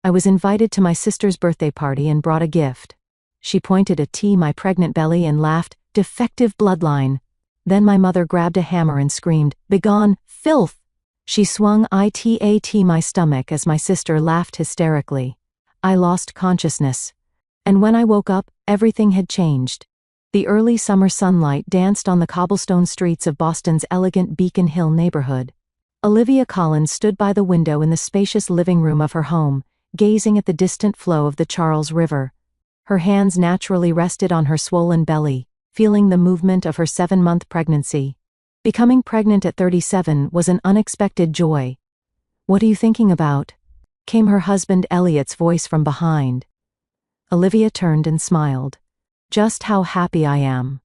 I was invited to my sister's birthday party and brought a gift. She pointed at my pregnant belly and laughed, "Defective bloodline." Then my mother grabbed a hammer and screamed, "Begone, filth!" She swung it my stomach as my sister laughed hysterically. I lost consciousness. And when I woke up, everything had changed. The early summer sunlight danced on the cobblestone streets of Boston's elegant Beacon Hill neighborhood. Olivia Collins stood by the window in the spacious living room of her home, gazing at the distant flow of the Charles River. Her hands naturally rested on her swollen belly, feeling the movement of her 7-month pregnancy. Becoming pregnant at 37 was an unexpected joy. "What are you thinking about?" came her husband Elliot's voice from behind. Olivia turned and smiled. "Just how happy I am."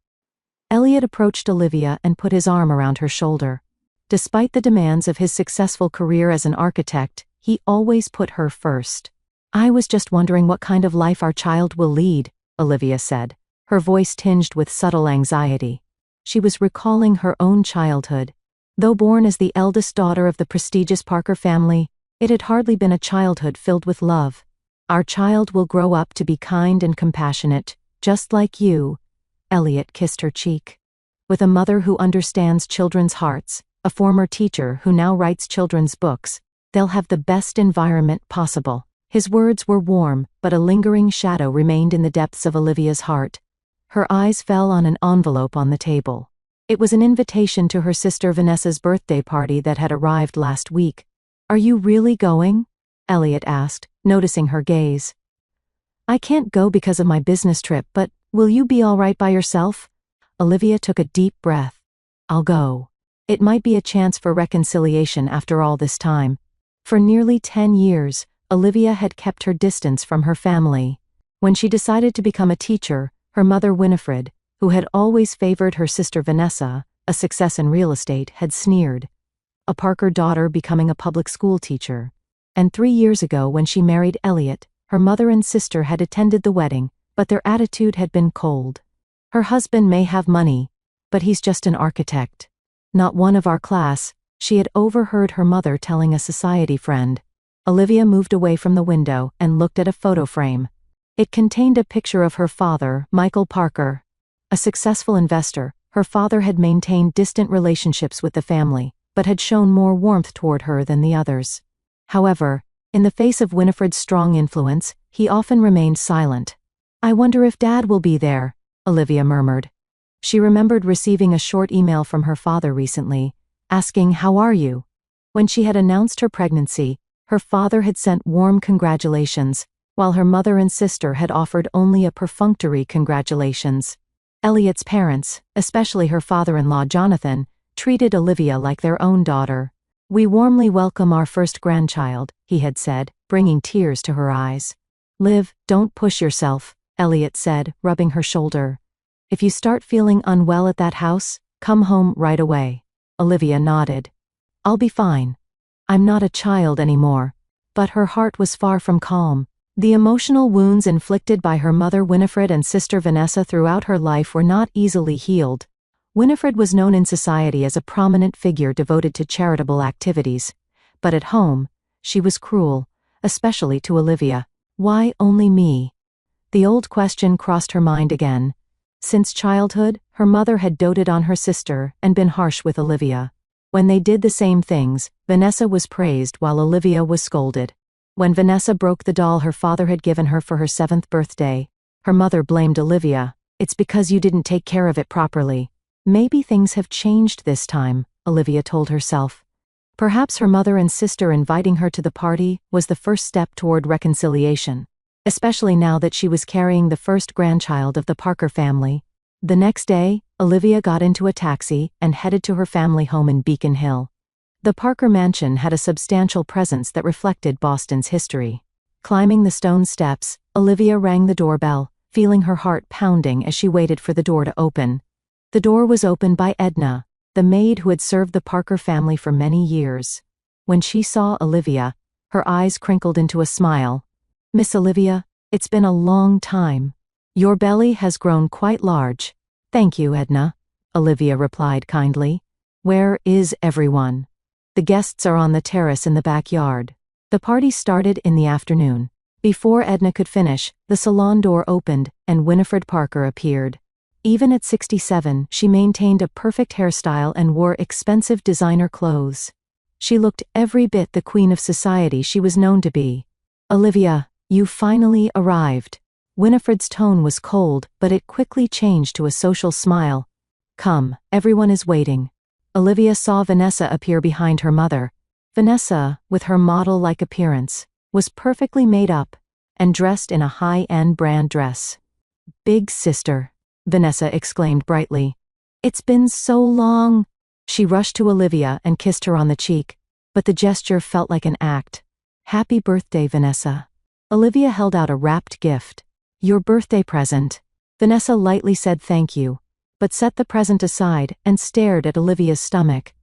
Elliot approached Olivia and put his arm around her shoulder. Despite the demands of his successful career as an architect, he always put her first. "I was just wondering what kind of life our child will lead," Olivia said, her voice tinged with subtle anxiety. She was recalling her own childhood. Though born as the eldest daughter of the prestigious Parker family, it had hardly been a childhood filled with love. "Our child will grow up to be kind and compassionate, just like you." Elliot kissed her cheek. "With a mother who understands children's hearts, a former teacher who now writes children's books, they'll have the best environment possible." His words were warm, but a lingering shadow remained in the depths of Olivia's heart. Her eyes fell on an envelope on the table. It was an invitation to her sister Vanessa's birthday party that had arrived last week. "Are you really going?" Elliot asked, noticing her gaze. "I can't go because of my business trip, but will you be all right by yourself?" Olivia took a deep breath. "I'll go. It might be a chance for reconciliation after all this time." For nearly 10 years, Olivia had kept her distance from her family. When she decided to become a teacher, her mother Winifred, who had always favored her sister Vanessa, a success in real estate, had sneered. A Parker daughter becoming a public school teacher. And 3 years ago when she married Elliot, her mother and sister had attended the wedding, but their attitude had been cold. "Her husband may have money, but he's just an architect. Not one of our class," she had overheard her mother telling a society friend. Olivia moved away from the window and looked at a photo frame. It contained a picture of her father, Michael Parker. A successful investor, her father had maintained distant relationships with the family, but had shown more warmth toward her than the others. However, in the face of Winifred's strong influence, he often remained silent. "I wonder if Dad will be there," Olivia murmured. She remembered receiving a short email from her father recently, asking, "How are you?" When she had announced her pregnancy, her father had sent warm congratulations, while her mother and sister had offered only a perfunctory congratulations. Elliot's parents, especially her father-in-law Jonathan, treated Olivia like their own daughter. "We warmly welcome our first grandchild," he had said, bringing tears to her eyes. "Liv, don't push yourself," Elliot said, rubbing her shoulder. "If you start feeling unwell at that house, come home right away." Olivia nodded. "I'll be fine. I'm not a child anymore." But her heart was far from calm. The emotional wounds inflicted by her mother Winifred and sister Vanessa throughout her life were not easily healed. Winifred was known in society as a prominent figure devoted to charitable activities. But at home, she was cruel, especially to Olivia. Why only me? The old question crossed her mind again. Since childhood, her mother had doted on her sister and been harsh with Olivia. When they did the same things, Vanessa was praised while Olivia was scolded. When Vanessa broke the doll her father had given her for her 7th birthday, her mother blamed Olivia. "It's because you didn't take care of it properly." Maybe things have changed this time, Olivia told herself. Perhaps her mother and sister inviting her to the party was the first step toward reconciliation, especially now that she was carrying the first grandchild of the Parker family. The next day, Olivia got into a taxi and headed to her family home in Beacon Hill. The Parker mansion had a substantial presence that reflected Boston's history. Climbing the stone steps, Olivia rang the doorbell, feeling her heart pounding as she waited for the door to open. The door was opened by Edna, the maid who had served the Parker family for many years. When she saw Olivia, her eyes crinkled into a smile. "Miss Olivia, it's been a long time. Your belly has grown quite large." "Thank you, Edna," Olivia replied kindly. "Where is everyone?" "The guests are on the terrace in the backyard." The party started in the afternoon. Before Edna could finish, the salon door opened, and Winifred Parker appeared. Even at 67, she maintained a perfect hairstyle and wore expensive designer clothes. She looked every bit the queen of society she was known to be. "Olivia, you finally arrived." Winifred's tone was cold, but it quickly changed to a social smile. "Come, everyone is waiting." Olivia saw Vanessa appear behind her mother. Vanessa, with her model-like appearance, was perfectly made up and dressed in a high-end brand dress. "Big sister," Vanessa exclaimed brightly. "It's been so long." She rushed to Olivia and kissed her on the cheek, but the gesture felt like an act. "Happy birthday, Vanessa." Olivia held out a wrapped gift. "Your birthday present." Vanessa lightly said thank you, but set the present aside and stared at Olivia's stomach.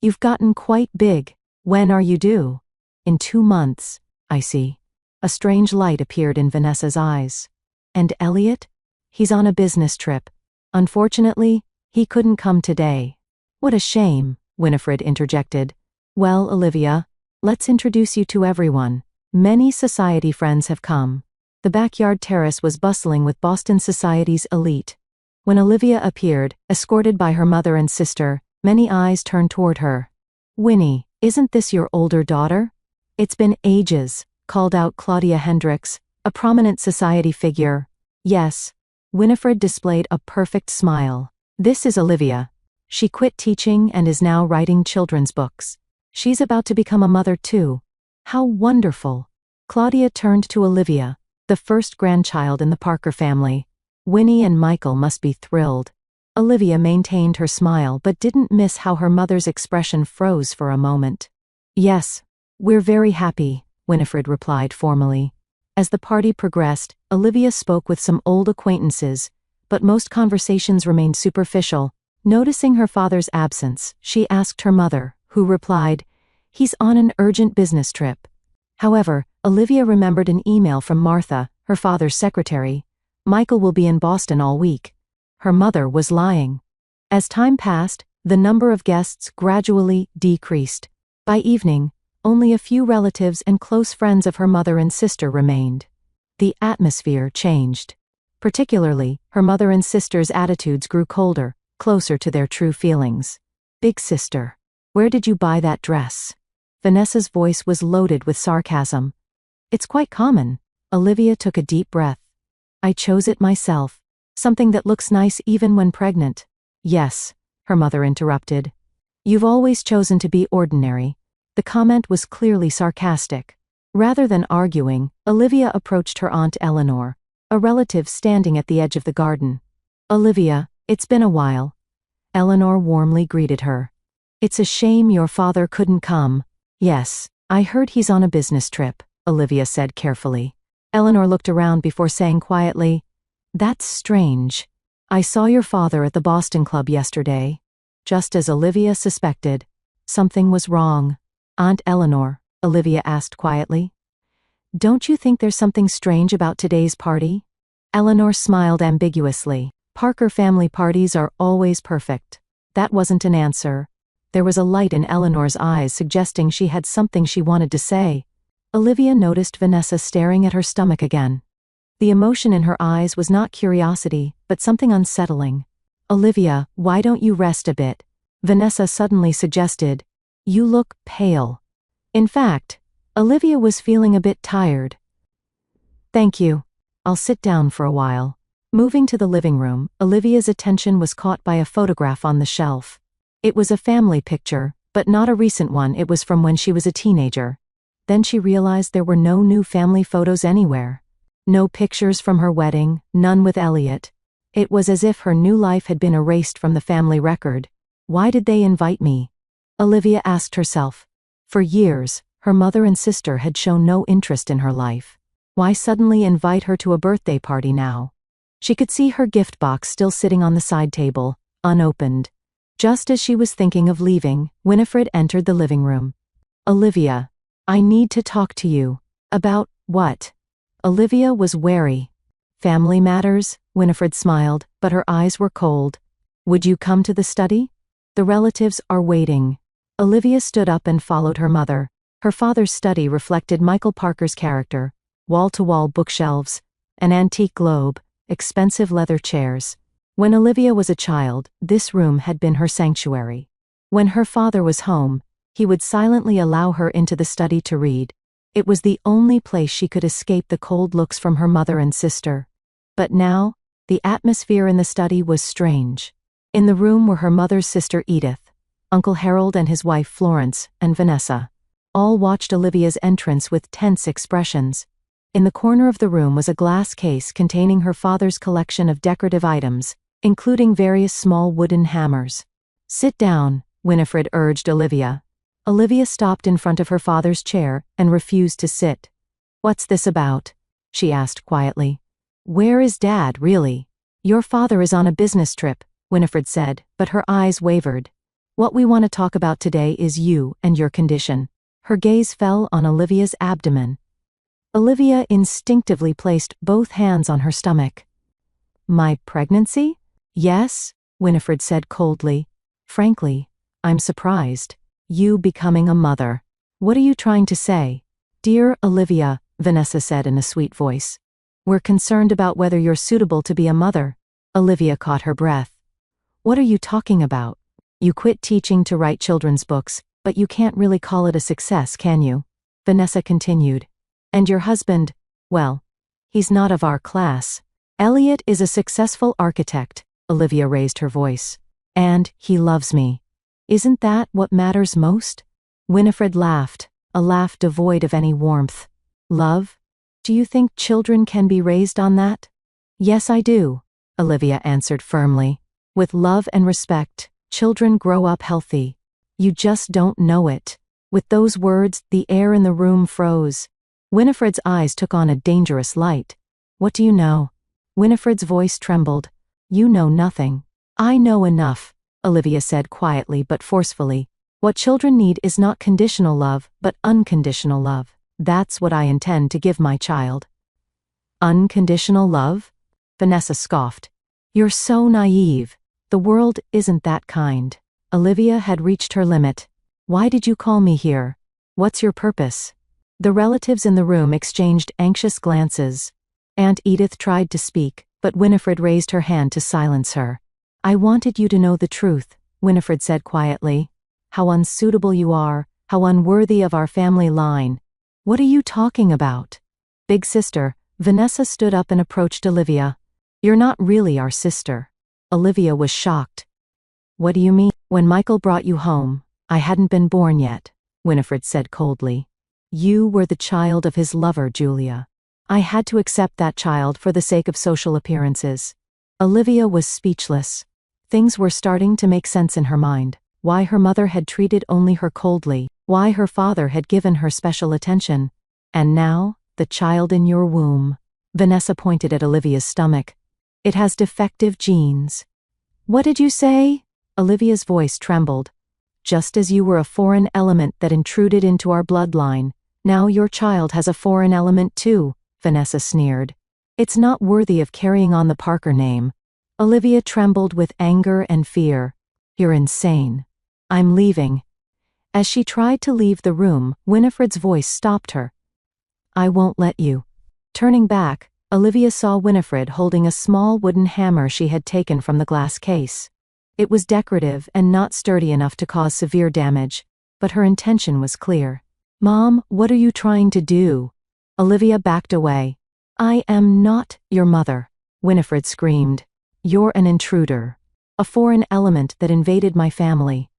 "You've gotten quite big. When are you due?" "In 2 months, I see." A strange light appeared in Vanessa's eyes. "And Elliot? He's on a business trip. Unfortunately, he couldn't come today." "What a shame," Winifred interjected. "Well, Olivia, let's introduce you to everyone. Many society friends have come." The backyard terrace was bustling with Boston society's elite. When Olivia appeared, escorted by her mother and sister, many eyes turned toward her. "Winnie, isn't this your older daughter?" "It's been ages," called out Claudia Hendricks, a prominent society figure. "Yes." Winifred displayed a perfect smile. "This is Olivia. She quit teaching and is now writing children's books. She's about to become a mother too. How wonderful." Claudia turned to Olivia, the first grandchild in the Parker family. "Winnie and Michael must be thrilled." Olivia maintained her smile but didn't miss how her mother's expression froze for a moment. "Yes, we're very happy," Winifred replied formally. As the party progressed, Olivia spoke with some old acquaintances, but most conversations remained superficial. Noticing her father's absence, she asked her mother, who replied, "He's on an urgent business trip." However, Olivia remembered an email from Martha, her father's secretary. "Michael will be in Boston all week." Her mother was lying. As time passed, the number of guests gradually decreased. By evening, only a few relatives and close friends of her mother and sister remained. The atmosphere changed. Particularly, her mother and sister's attitudes grew colder, closer to their true feelings. "Big sister, where did you buy that dress?" Vanessa's voice was loaded with sarcasm. "It's quite common." Olivia took a deep breath. "I chose it myself. Something that looks nice even when pregnant." "Yes," her mother interrupted. "You've always chosen to be ordinary." The comment was clearly sarcastic. Rather than arguing, Olivia approached her Aunt Eleanor, a relative standing at the edge of the garden. "Olivia, it's been a while." Eleanor warmly greeted her. "It's a shame your father couldn't come." "Yes, I heard he's on a business trip," Olivia said carefully. Eleanor looked around before saying quietly, "That's strange. I saw your father at the Boston Club yesterday." Just as Olivia suspected, something was wrong. "Aunt Eleanor," Olivia asked quietly, "don't you think there's something strange about today's party?" Eleanor smiled ambiguously. "Parker family parties are always perfect." That wasn't an answer. There was a light in Eleanor's eyes suggesting she had something she wanted to say. Olivia noticed Vanessa staring at her stomach again. The emotion in her eyes was not curiosity, but something unsettling. "Olivia, why don't you rest a bit?" Vanessa suddenly suggested. "You look pale." In fact, Olivia was feeling a bit tired. "Thank you. I'll sit down for a while." Moving to the living room, Olivia's attention was caught by a photograph on the shelf. It was a family picture, but not a recent one. It was from when she was a teenager. Then she realized there were no new family photos anywhere. No pictures from her wedding, none with Elliot. It was as if her new life had been erased from the family record. Why did they invite me? Olivia asked herself. For years, her mother and sister had shown no interest in her life. Why suddenly invite her to a birthday party now? She could see her gift box still sitting on the side table, unopened. Just as she was thinking of leaving, Winifred entered the living room. "Olivia, I need to talk to you." "About what?" Olivia was wary. "Family matters," Winifred smiled, but her eyes were cold. "Would you come to the study? The relatives are waiting." Olivia stood up and followed her mother. Her father's study reflected Michael Parker's character: wall-to-wall bookshelves, an antique globe, expensive leather chairs. When Olivia was a child, this room had been her sanctuary. When her father was home, he would silently allow her into the study to read. It was the only place she could escape the cold looks from her mother and sister. But now, the atmosphere in the study was strange. In the room were her mother's sister Edith, Uncle Harold and his wife Florence, and Vanessa. All watched Olivia's entrance with tense expressions. In the corner of the room was a glass case containing her father's collection of decorative items, including various small wooden hammers. "Sit down," Winifred urged Olivia. Olivia stopped in front of her father's chair and refused to sit. "What's this about?" she asked quietly. "Where is Dad, really?" "Your father is on a business trip," Winifred said, but her eyes wavered. "What we want to talk about today is you and your condition." Her gaze fell on Olivia's abdomen. Olivia instinctively placed both hands on her stomach. "My pregnancy?" "Yes," Winifred said coldly. "Frankly, I'm surprised. You becoming a mother. What are you trying to say?" "Dear Olivia," Vanessa said in a sweet voice, "we're concerned about whether you're suitable to be a mother." Olivia caught her breath. "What are you talking about? You quit teaching to write children's books, but you can't really call it a success, can you?" Vanessa continued. "And your husband, well, he's not of our class." "Elliot is a successful architect," Olivia raised her voice. "And he loves me. Isn't that what matters most?" Winifred laughed, a laugh devoid of any warmth. "Love? Do you think children can be raised on that?" "Yes, I do," Olivia answered firmly. "With love and respect, children grow up healthy. You just don't know it." With those words, the air in the room froze. Winifred's eyes took on a dangerous light. "What do you know?" Winifred's voice trembled. "You know nothing." "I know enough," Olivia said quietly but forcefully. "What children need is not conditional love, but unconditional love. That's what I intend to give my child." "Unconditional love?" Vanessa scoffed. "You're so naive. The world isn't that kind." Olivia had reached her limit. "Why did you call me here? What's your purpose?" The relatives in the room exchanged anxious glances. Aunt Edith tried to speak, but Winifred raised her hand to silence her. "I wanted you to know the truth," Winifred said quietly. "How unsuitable you are, how unworthy of our family line." "What are you talking about?" "Big sister," Vanessa stood up and approached Olivia. "You're not really our sister." Olivia was shocked. "What do you mean?" "When Michael brought you home, I hadn't been born yet," Winifred said coldly. "You were the child of his lover, Julia. I had to accept that child for the sake of social appearances." Olivia was speechless. Things were starting to make sense in her mind. Why her mother had treated only her coldly, why her father had given her special attention. "And now, the child in your womb." Vanessa pointed at Olivia's stomach. "It has defective genes." "What did you say?" Olivia's voice trembled. "Just as you were a foreign element that intruded into our bloodline, now your child has a foreign element too," Vanessa sneered. "It's not worthy of carrying on the Parker name." Olivia trembled with anger and fear. "You're insane. I'm leaving." As she tried to leave the room, Winifred's voice stopped her. "I won't let you." Turning back, Olivia saw Winifred holding a small wooden hammer she had taken from the glass case. It was decorative and not sturdy enough to cause severe damage, but her intention was clear. "Mom, what are you trying to do?" Olivia backed away. "I am not your mother," Winifred screamed. "You're an intruder. A foreign element that invaded my family.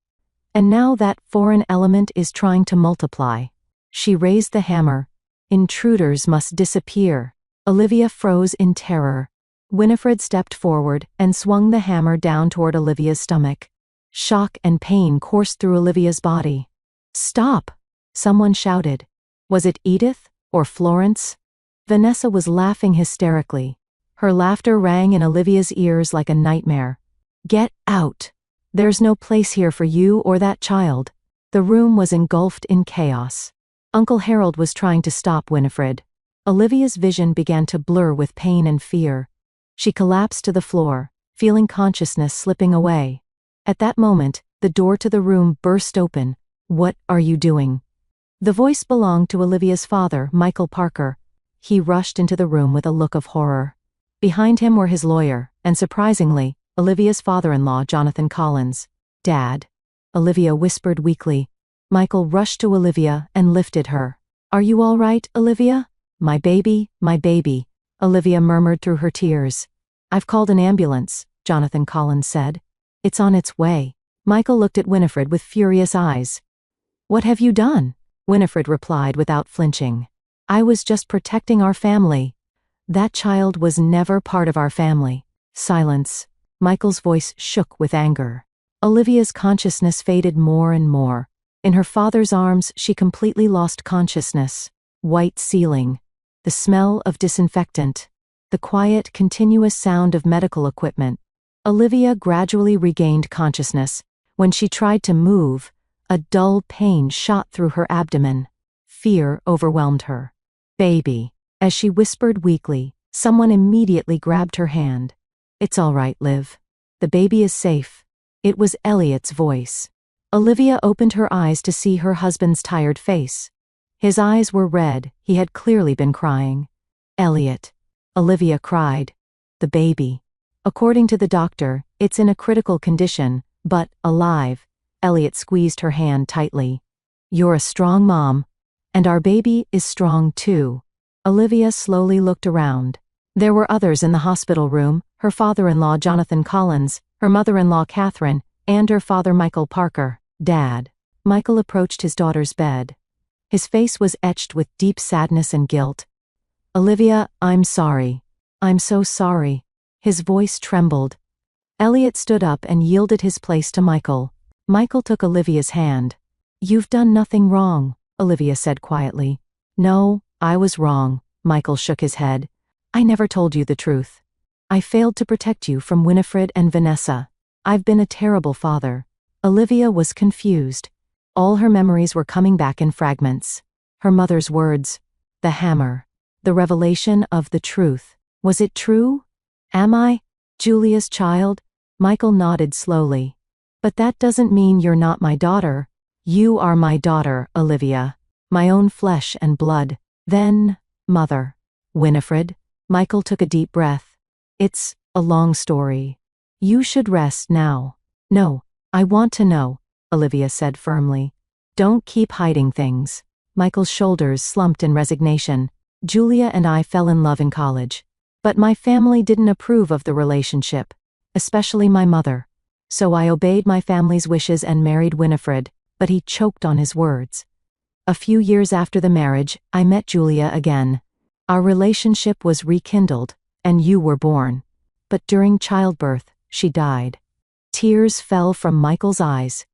And now that foreign element is trying to multiply." She raised the hammer. "Intruders must disappear." Olivia froze in terror. Winifred stepped forward and swung the hammer down toward Olivia's stomach. Shock and pain coursed through Olivia's body. "Stop!" someone shouted. Was it Edith or Florence? Vanessa was laughing hysterically. Her laughter rang in Olivia's ears like a nightmare. "Get out! There's no place here for you or that child." The room was engulfed in chaos. Uncle Harold was trying to stop Winifred. Olivia's vision began to blur with pain and fear. She collapsed to the floor, feeling consciousness slipping away. At that moment, the door to the room burst open. "What are you doing?" The voice belonged to Olivia's father, Michael Parker. He rushed into the room with a look of horror. Behind him were his lawyer, and surprisingly, Olivia's father-in-law, Jonathan Collins. "Dad," Olivia whispered weakly. Michael rushed to Olivia and lifted her. "Are you all right, Olivia?" My baby," Olivia murmured through her tears. "I've called an ambulance," Jonathan Collins said. "It's on its way." Michael looked at Winifred with furious eyes. "What have you done?" Winifred replied without flinching. "I was just protecting our family." "That child was never part of our family." Silence. Michael's voice shook with anger. Olivia's consciousness faded more and more. In her father's arms, she completely lost consciousness. White ceiling. The smell of disinfectant. The quiet, continuous sound of medical equipment. Olivia gradually regained consciousness. When she tried to move, a dull pain shot through her abdomen. Fear overwhelmed her. "Baby." As she whispered weakly, someone immediately grabbed her hand. "It's all right, Liv. The baby is safe." It was Elliot's voice. Olivia opened her eyes to see her husband's tired face. His eyes were red, he had clearly been crying. "Elliot." Olivia cried. "The baby. According to the doctor, it's in a critical condition, but alive." Elliot squeezed her hand tightly. "You're a strong mom. And our baby is strong too." Olivia slowly looked around. There were others in the hospital room, her father-in-law Jonathan Collins, her mother-in-law Catherine, and her father Michael Parker. "Dad." Michael approached his daughter's bed. His face was etched with deep sadness and guilt. "Olivia, I'm sorry. I'm so sorry." His voice trembled. Elliot stood up and yielded his place to Michael. Michael took Olivia's hand. "You've done nothing wrong," Olivia said quietly. "No, I was wrong." Michael shook his head. "I never told you the truth. I failed to protect you from Winifred and Vanessa. I've been a terrible father." Olivia was confused. All her memories were coming back in fragments. Her mother's words. The hammer. The revelation of the truth. Was it true? "Am I Julia's child?" Michael nodded slowly. "But that doesn't mean you're not my daughter." "You are my daughter, Olivia. My own flesh and blood." "Then, mother." "Winifred." Michael took a deep breath. "It's a long story. You should rest now." "No, I want to know," Olivia said firmly. "Don't keep hiding things." Michael's shoulders slumped in resignation. "Julia and I fell in love in college. But my family didn't approve of the relationship, especially my mother. So I obeyed my family's wishes and married Winifred," but he choked on his words. "A few years after the marriage, I met Julia again. Our relationship was rekindled, and you were born. But during childbirth, she died." Tears fell from Michael's eyes.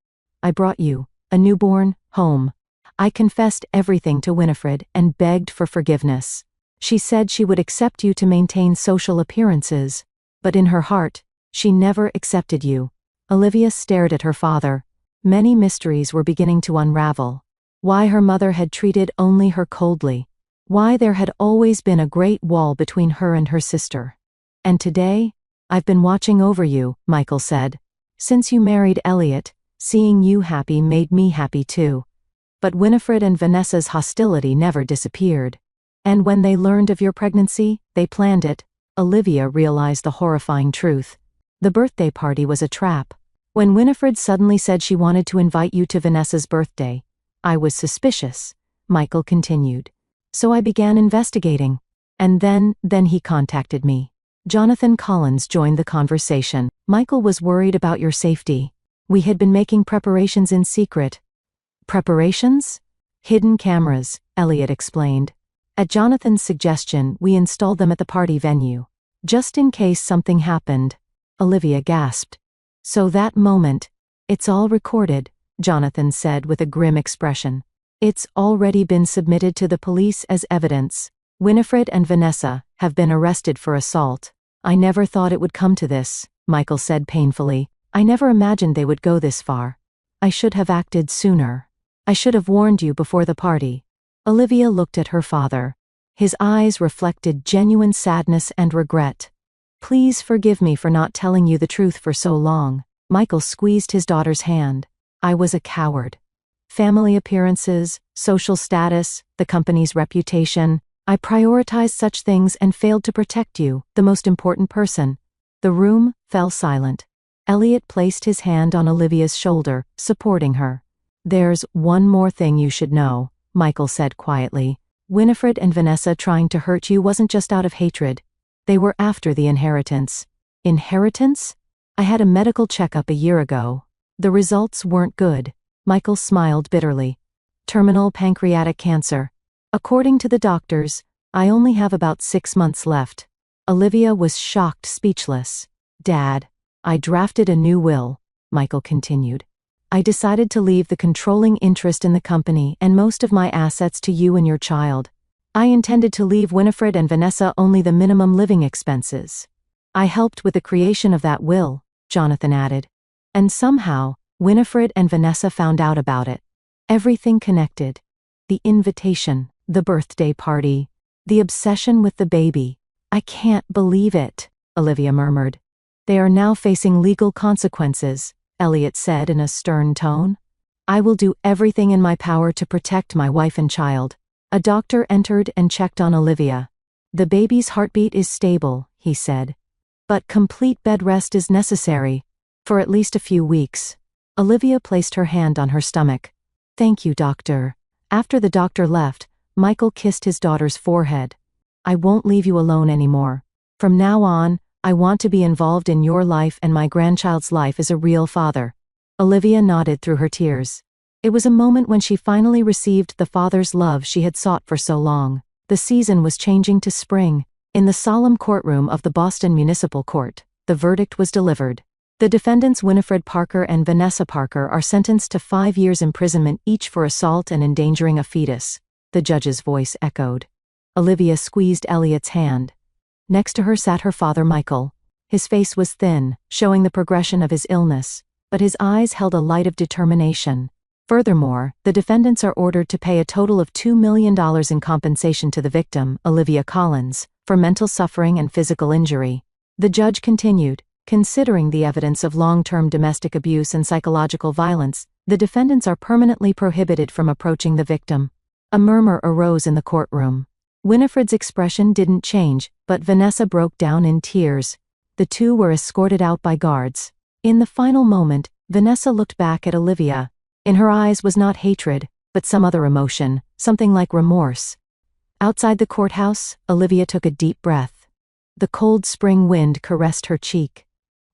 "I brought you, a newborn, home. I confessed everything to Winifred and begged for forgiveness. She said she would accept you to maintain social appearances, but in her heart, she never accepted you." Olivia stared at her father. Many mysteries were beginning to unravel. Why her mother had treated only her coldly. Why there had always been a great wall between her and her sister. "And today, I've been watching over you," Michael said. "Since you married Elliot, seeing you happy made me happy too." But Winifred and Vanessa's hostility never disappeared. "And when they learned of your pregnancy, they planned it." Olivia realized the horrifying truth. The birthday party was a trap. When Winifred suddenly said she wanted to invite you to Vanessa's birthday, I was suspicious, Michael continued. So I began investigating. And then he contacted me. Jonathan Collins joined the conversation. "Michael was worried about your safety. We had been making preparations in secret." "Preparations?" "Hidden cameras," Elliot explained. "At Jonathan's suggestion, we installed them at the party venue. Just in case something happened." Olivia gasped. "So that moment, it's all recorded," Jonathan said with a grim expression. "It's already been submitted to the police as evidence. Winifred and Vanessa have been arrested for assault." "I never thought it would come to this," Michael said painfully. "I never imagined they would go this far. I should have acted sooner. I should have warned you before the party." Olivia looked at her father. His eyes reflected genuine sadness and regret. "Please forgive me for not telling you the truth for so long." Michael squeezed his daughter's hand. "I was a coward." family appearances, social status, the company's reputation. I prioritized such things and failed to protect you, the most important person. The room fell silent. Elliot placed his hand on Olivia's shoulder, supporting her. There's one more thing you should know, Michael said quietly. Winifred and Vanessa trying to hurt you wasn't just out of hatred. They were after the inheritance. Inheritance? I had a medical checkup a year ago. The results weren't good. Michael smiled bitterly. Terminal pancreatic cancer. According to the doctors, I only have about 6 months left. Olivia was shocked, speechless. Dad, I drafted a new will, Michael continued. I decided to leave the controlling interest in the company and most of my assets to you and your child. I intended to leave Winifred and Vanessa only the minimum living expenses. I helped with the creation of that will, Jonathan added. And somehow, Winifred and Vanessa found out about it. Everything connected. The invitation, the birthday party, the obsession with the baby. I can't believe it, Olivia murmured. They are now facing legal consequences, Elliot said in a stern tone. I will do everything in my power to protect my wife and child. A doctor entered and checked on Olivia. The baby's heartbeat is stable, he said. But complete bed rest is necessary, for at least a few weeks. Olivia placed her hand on her stomach. Thank you, doctor. After the doctor left, Michael kissed his daughter's forehead. I won't leave you alone anymore. From now on, I want to be involved in your life and my grandchild's life as a real father. Olivia nodded through her tears. It was a moment when she finally received the father's love she had sought for so long. The season was changing to spring. In the solemn courtroom of the Boston Municipal Court, the verdict was delivered. The defendants Winifred Parker and Vanessa Parker are sentenced to 5 years imprisonment each for assault and endangering a fetus. The judge's voice echoed. Olivia squeezed Elliot's hand. Next to her sat her father Michael. His face was thin, showing the progression of his illness, but his eyes held a light of determination. Furthermore, the defendants are ordered to pay a total of $2 million in compensation to the victim, Olivia Collins, for mental suffering and physical injury. The judge continued, considering the evidence of long-term domestic abuse and psychological violence, the defendants are permanently prohibited from approaching the victim. A murmur arose in the courtroom. Winifred's expression didn't change, but Vanessa broke down in tears. The two were escorted out by guards. In the final moment, Vanessa looked back at Olivia. In her eyes was not hatred, but some other emotion, something like remorse. Outside the courthouse, Olivia took a deep breath. The cold spring wind caressed her cheek.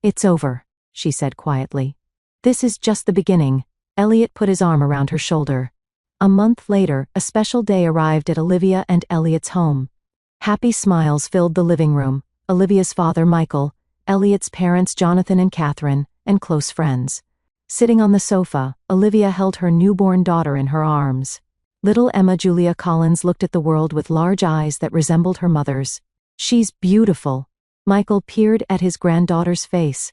It's over, she said quietly. This is just the beginning. Elliot put his arm around her shoulder. A month later, a special day arrived at Olivia and Elliot's home. Happy smiles filled the living room. Olivia's father, Michael, Elliot's parents, Jonathan and Catherine, and close friends. Sitting on the sofa, Olivia held her newborn daughter in her arms. Little Emma Julia Collins looked at the world with large eyes that resembled her mother's. She's beautiful. Michael peered at his granddaughter's face.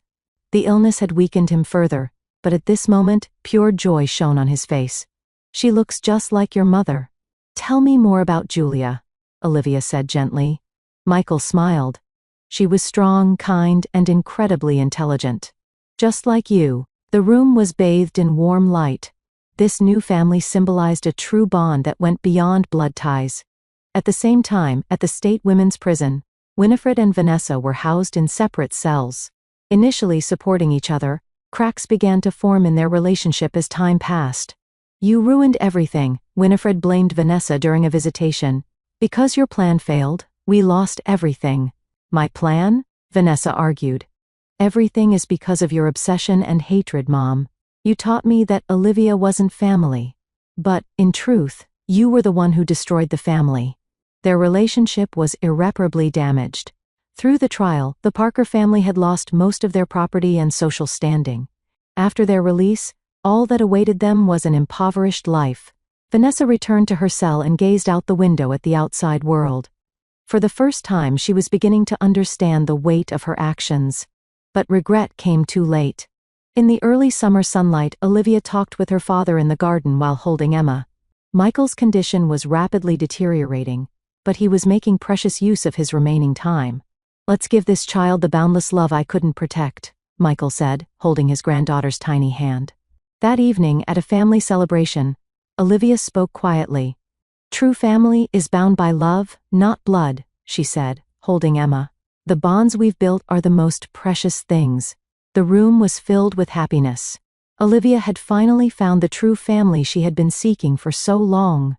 The illness had weakened him further, but at this moment, pure joy shone on his face. She looks just like your mother. Tell me more about Julia, Olivia said gently. Michael smiled. She was strong, kind, and incredibly intelligent. Just like you. The room was bathed in warm light. This new family symbolized a true bond that went beyond blood ties. At the same time, at the state women's prison, Winifred and Vanessa were housed in separate cells. Initially supporting each other, cracks began to form in their relationship as time passed. You ruined everything, Winifred blamed Vanessa during a visitation. Because your plan failed, we lost everything. My plan? Vanessa argued. Everything is because of your obsession and hatred, Mom. You taught me that Olivia wasn't family. But, in truth, you were the one who destroyed the family. Their relationship was irreparably damaged. Through the trial, the Parker family had lost most of their property and social standing. After their release, all that awaited them was an impoverished life. Vanessa returned to her cell and gazed out the window at the outside world. For the first time, she was beginning to understand the weight of her actions. But regret came too late. In the early summer sunlight, Olivia talked with her father in the garden while holding Emma. Michael's condition was rapidly deteriorating, but he was making precious use of his remaining time. Let's give this child the boundless love I couldn't protect, Michael said, holding his granddaughter's tiny hand. That evening at a family celebration, Olivia spoke quietly. "True family is bound by love, not blood," she said, holding Emma. "The bonds we've built are the most precious things." The room was filled with happiness. Olivia had finally found the true family she had been seeking for so long.